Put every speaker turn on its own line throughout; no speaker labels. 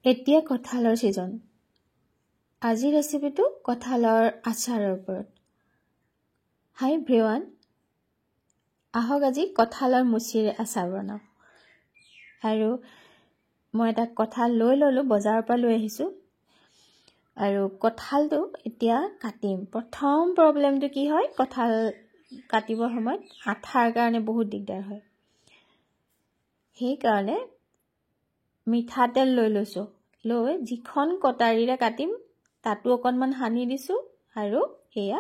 এতিয়া কঁঠালৰ ছিজন। আজি ৰেচিপিটো কঁঠালৰ আচাৰৰ ওপৰত। হাই এভৰিৱান, আহক আজি কঁঠালৰ মুচিৰে আচাৰ বনাওঁ। আৰু মই এটা কঁঠাল লৈ ল'লোঁ, বজাৰৰ পৰা লৈ আহিছোঁ। আৰু কঁঠালটো এতিয়া কাটিম। প্ৰথম প্ৰব্লেমটো কি হয়, কঁঠাল কাটিবৰ সময়ত আঠাৰ কাৰণে বহুত দিগদাৰ হয়। সেইকাৰণে মিঠাতেল লৈ লৈছোঁ। লৈ যিখন কটাৰীৰে কাটিম তাতো অকণমান সানি দিছোঁ আৰু এয়া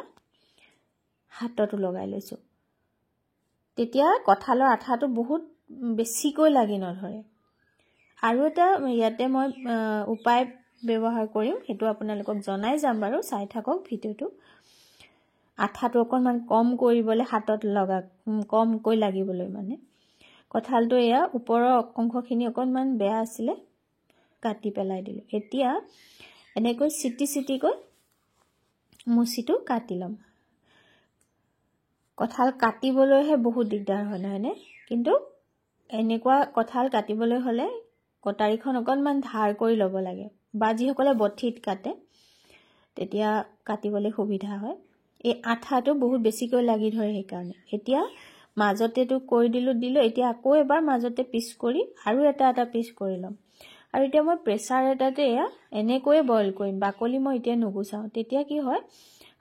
হাততো লগাই লৈছোঁ। তেতিয়া কঁঠালৰ আঠাটো বহুত বেছিকৈ লাগি নধৰে। আৰু এটা ইয়াতে মই উপায় ব্যৱহাৰ কৰিম, সেইটো আপোনালোকক জনাই যাম বাৰু, চাই থাকক ভিডিঅ'টো। আঠাটো অকণমান কম কৰিবলৈ হাতত কমকৈ লাগিবলৈ মানে। কঁঠালটো এয়া ওপৰৰ অংশখিনি অকণমান বেয়া আছিলে, কাটি পেলাই দিলোঁ। এতিয়া এনেকৈ চিটিকৈ মুচিটো কাটি ল'ম। কঁঠাল কাটিবলৈহে বহুত দিগদাৰ হয় নহয়নে? কিন্তু এনেকুৱা কঁঠাল কাটিবলৈ হ'লে কটাৰীখন অকণমান ধাৰ কৰি ল'ব লাগে, বা যিসকলে বঠিত কাটে তেতিয়া কাটিবলৈ সুবিধা হয়। এই আঠাটো বহুত বেছিকৈ লাগি ধৰে সেইকাৰণে। এতিয়া মাজতেতো কৰি দিলোঁ, এতিয়া আকৌ এবাৰ মাজতে পিচ কৰি আৰু এটা পিচ কৰি ল'ম। আৰু এতিয়া মই প্ৰেছাৰ এটাতে এয়া এনেকৈয়ে বইল কৰিম, বাকলি মই এতিয়া নুগুচাওঁ। তেতিয়া কি হয়,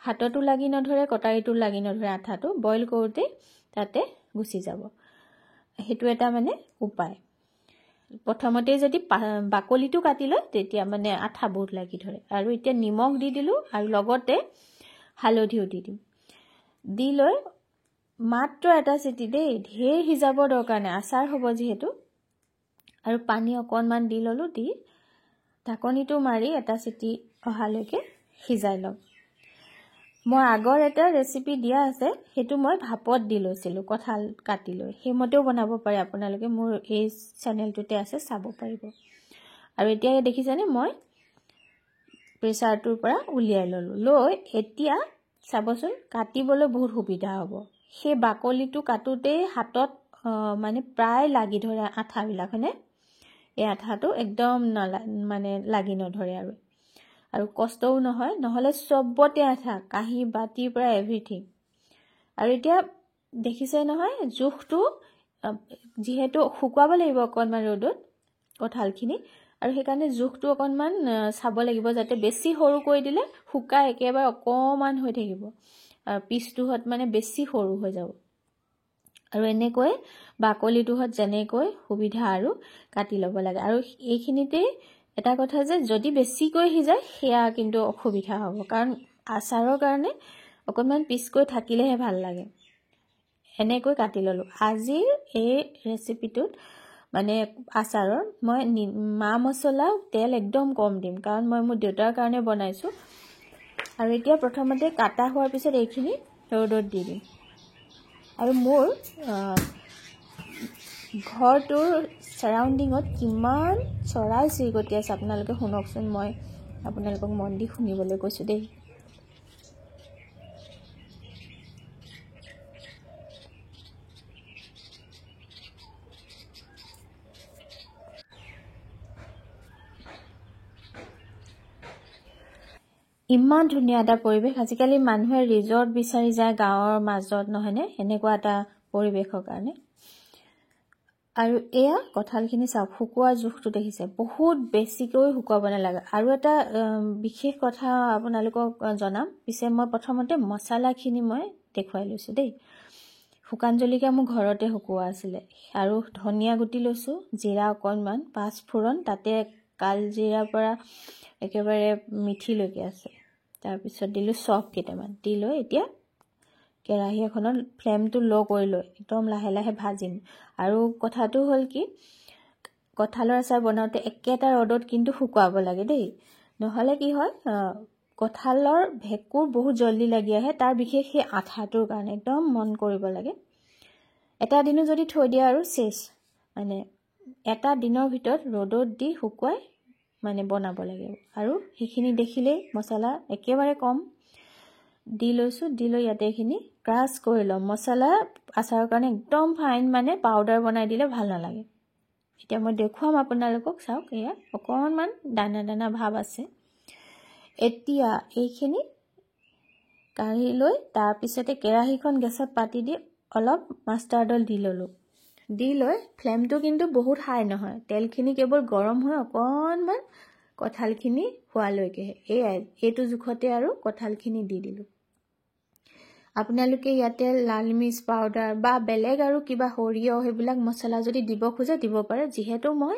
হাততো লাগি নধৰে, কটাৰীটো লাগি নধৰে, আঠাটো বইল কৰোঁতে তাতে গুচি যাব। সেইটো এটা মানে উপায়। প্ৰথমতে যদি বাকলিটো কাটি লয় তেতিয়া মানে আঠা বহুত লাগি ধৰে। আৰু এতিয়া নিমখ দি দিলোঁ আৰু লগতে হালধিও দি দিম। দি লৈ মাত্ৰ এটা চিটি দেই, ঢেৰ সিজাবৰ দৰকাৰ নাই, আচাৰ হ'ব যিহেতু। আৰু পানী অকণমান দি ল'লোঁ, দি ঢাকনিটো মাৰি এটা চিটি অহালৈকে সিজাই ল'ম। মই আগৰ এটা ৰেচিপি দিয়া আছে, সেইটো মই ভাপত দি লৈছিলোঁ কঁঠাল কাটি লৈ। সেইমতেও বনাব পাৰে আপোনালোকে, মোৰ এই চেনেলটোতে আছে, চাব পাৰিব। আৰু এতিয়া দেখিছেনে, মই প্ৰেছাৰটোৰ পৰা উলিয়াই ল'লোঁ। লৈ এতিয়া চাবচোন, কাটিবলৈ বহুত সুবিধা হ'ব। সেই বাকলিটো কাটোতেই হাতত মানে প্ৰায় লাগি ধৰে আঠাবিলাক, হয়নে? এই আঠাটো একদম মানে লাগি নধৰে আৰু কষ্টও নহয়, নহ'লে চবতে আঠা, কাঁহী বাতিৰ পৰা এভৰিথিং। আৰু এতিয়া দেখিছে নহয়, জোখটো যিহেতু শুকুৱাব লাগিব অকণমান ৰ'দত কঁঠালখিনি, আৰু সেইকাৰণে জোখটো অকণমান চাব লাগিব, যাতে বেছি সৰু কৰি দিলে শুকাই একেবাৰে অকণমান হৈ থাকিব, আৰু পিচটোহঁত মানে বেছি সৰু হৈ যাব। আৰু এনেকৈ বাকলিটোহঁত যেনেকৈ সুবিধা আৰু কাটি ল'ব লাগে। আৰু এইখিনিতেই এটা কথা যে যদি বেছিকৈ সিজায় সেয়া কিন্তু অসুবিধা হ'ব, কাৰণ আচাৰৰ কাৰণে অকণমান পিচকৈ থাকিলেহে ভাল লাগে। এনেকৈ কাটি ল'লোঁ। আজিৰ এই ৰেচিপিটোত মানে আচাৰৰ মই মা মছলা, তেল একদম কম দিম, কাৰণ মই মোৰ দেউতাৰ কাৰণে বনাইছোঁ। আৰু এতিয়া প্ৰথমতে কাটা হোৱাৰ পিছত এইখিনি ৰ'দত দি দিম। আৰু মোৰ ঘৰটোৰ চাৰাউণ্ডিঙত কিমান চৰাই চিৰিকটি আছে আপোনালোকে শুনকচোন, মই আপোনালোকক মন দি শুনিবলৈ কৈছোঁ দেই। ইমান ধুনীয়া এটা পৰিৱেশ। আজিকালি মানুহে ৰিজৰ্ট বিচাৰি যায় গাঁৱৰ মাজত, নহয়নে? এনেকুৱা এটা পৰিৱেশৰ কাৰণে। আৰু এয়া কঁঠালখিনি চাওক, শুকোৱা জোখটো দেখিছে, বহুত বেছিকৈ শুকুৱাব নালাগে। আৰু এটা বিশেষ কথা আপোনালোকক জনাম, পিছে মই প্ৰথমতে মছলাখিনি মই দেখুৱাই লৈছোঁ দেই। শুকান জলকীয়া মোৰ ঘৰতে শুকোৱা আছিলে, আৰু ধনিয়া গুটি লৈছোঁ, জিৰা অকণমান, পাঁচফোৰণ, তাতে কালজিৰাৰ পৰা একেবাৰে মিঠিলৈকে আছে। তাৰপিছত দিলোঁ চফ কেইটামান, দি লৈ এতিয়া কেৰাহী এখনত ফ্লেমটো ল' কৰি লৈ একদম লাহে লাহে ভাজিম। আৰু কথাটো হ'ল কি, কঁঠালৰ আচাৰ বনাওঁতে একেটা ৰ'দত কিন্তু শুকুৱাব লাগে দেই, নহ'লে কি হয়, কঁঠালৰ ভেঁকুৰ বহুত জল্দি লাগি আহে, তাৰ বিশেষ সেই আঠাটোৰ কাৰণে একদম মন কৰিব লাগে। এটা দিনো যদি থৈ দিয়া আৰু চেচ, মানে এটা দিনৰ ভিতৰত ৰ'দত দি শুকুৱাই মানে বনাব লাগে। আৰু সেইখিনি দেখিলেই মছলা একেবাৰে কম দি লৈছোঁ, দি লৈ ইয়াতে এইখিনি ক্ৰাছ কৰি ল'ম। মছলা আচাৰৰ কাৰণে একদম ফাইন মানে পাউডাৰ বনাই দিলে ভাল নালাগে। এতিয়া মই দেখুৱাম আপোনালোকক, চাওক এয়া অকণমান দানা দানা ভাৱ আছে। এতিয়া এইখিনি কাঢ়ি লৈ তাৰপিছতে কেৰাহীখন গেছত পাতি দি অলপ মাষ্টাৰ্ডল দি ল'লোঁ। দি লৈ ফ্লেমটো কিন্তু বহুত হাই নহয়, তেলখিনি কেৱল গৰম হৈ অকণমান কঁঠালখিনি হোৱালৈকেহে। এইটো জোখতে আৰু কঁঠালখিনি দি দিলোঁ। আপোনালোকে ইয়াতে লাল মিৰ্চ পাউডাৰ বা বেলেগ আৰু কিবা সৰিয়হ সেইবিলাক মছলা যদি দিব খোজে দিব পাৰে। যিহেতু মই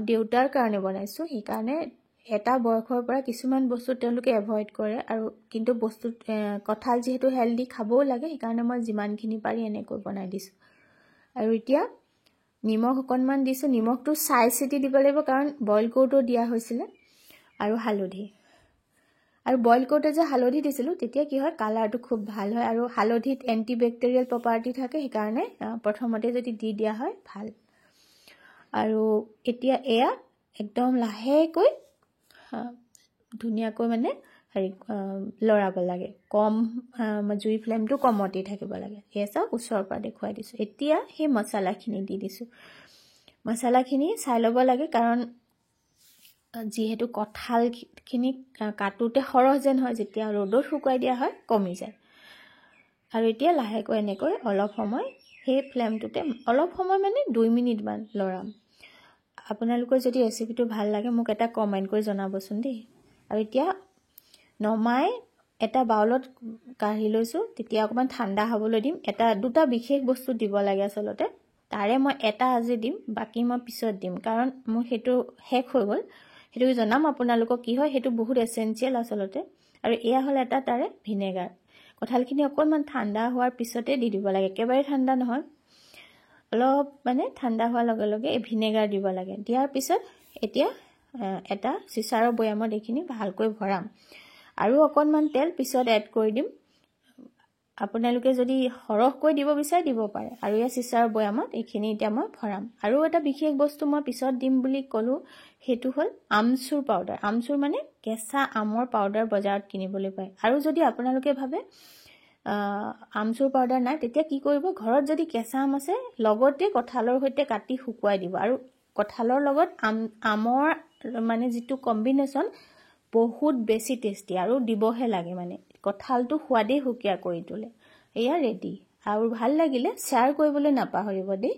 দেউতাৰ কাৰণে বনাইছোঁ, সেইকাৰণে এটা বয়সৰ পৰা কিছুমান বস্তু তেওঁলোকে এভইড কৰে, আৰু কিন্তু কঁঠাল যিহেতু হেল্ডি খাবও লাগে, সেইকাৰণে মই যিমানখিনি পাৰি এনেকৈ বনাই দিছোঁ। আৰু এতিয়া নিমখ অকণমান দিছোঁ। নিমখটো চাই চিতি দিব লাগিব, কাৰণ বইল কৰোঁতেও দিয়া হৈছিলে। আৰু হালধি, আৰু বইল কৰোঁতে যে হালধি দিছিলোঁ তেতিয়া কি হয়, কালাৰটো খুব ভাল হয়, আৰু হালধিত এণ্টিবেক্টেৰিয়েল প্ৰপাৰ্টি থাকে, সেইকাৰণে প্ৰথমতে যদি দি দিয়া হয় ভাল। আৰু এতিয়া এয়া একদম লাহেকৈ ধুনীয়াকৈ মানে লৰাব লাগে। কম জুই ফ্লেমটো কমতেই থাকিব লাগে। এয়া চাওক ওচৰৰ পৰা দেখুৱাই দিছোঁ। এতিয়া সেই মছলাখিনি দি দিছোঁ। মছলাখিনি চাই ল'ব লাগে, কাৰণ যিহেতু কঁঠালখিনি কাটোতে সৰহ যেন হয়, যেতিয়া ৰ'দত শুকুৱাই দিয়া হয় কমি যায়। আৰু এতিয়া লাহেকৈ এনেকৈ অলপ সময় সেই ফ্লেমটোতে অলপ সময় মানে 2 মিনিটমান লৰাম। আপোনালোকৰ যদি ৰেচিপিটো ভাল লাগে মোক এটা কমেণ্ট কৰি জনাবচোন দেই। আৰু এতিয়া নমাই এটা বাউলত কাঢ়ি লৈছোঁ। তেতিয়া অকণমান ঠাণ্ডা হ'বলৈ দিম। দুটা বিশেষ বস্তু দিব লাগে আচলতে, তাৰে মই এটা আজি দিম, বাকী মই পিছত দিম, কাৰণ মোৰ সেইটো শেষ হৈ গ'ল। সেইটো জনাম আপোনালোকক কি হয়, সেইটো বহুত এচেঞ্চিয়েল আচলতে। আৰু এয়া হ'ল এটা তাৰে ভিনেগাৰ। কঁঠালখিনি অকণমান ঠাণ্ডা হোৱাৰ পিছতে দি দিব লাগে, একেবাৰে ঠাণ্ডা নহয়, অলপ মানে ঠাণ্ডা হোৱাৰ লগে লগে এই ভিনেগাৰ দিব লাগে। দিয়াৰ পিছত এতিয়া এটা চিচাৰৰ বৈয়ামত এইখিনি ভালকৈ ভৰাম, আৰু অকণমান তেল পিছত এড কৰি দিম। আপোনালোকে যদি সৰহকৈ দিব বিচাৰে দিব পাৰে। আৰু এয়া চিচাৰৰ বৈয়ামত এইখিনি এতিয়া মই ভৰাম। আৰু এটা বিশেষ বস্তু মই পিছত দিম বুলি ক'লোঁ, সেইটো হ'ল আমচুৰ পাউডাৰ। আমচুৰ মানে কেঁচা আমৰ পাউডাৰ বজাৰত কিনিবলৈ পায়। আৰু যদি আপোনালোকে ভাবে আমচুৰ পাউডাৰ নাই, তেতিয়া কি কৰিব, ঘৰত যদি কেঁচা আম আছে লগতে কঁঠালৰ সৈতে কাটি শুকুৱাই দিব। আৰু কঁঠালৰ লগত আমৰ মানে যিটো কম্বিনেশ্যন বহুত বেছি টেষ্টি, আৰু দিবহে লাগে, মানে কঁঠালটো সোৱাদেই সুকীয়া কৰি তোলে। এয়া ৰেডি। আৰু ভাল লাগিলে শ্বেয়াৰ কৰিবলৈ নাপাহৰিব দেই।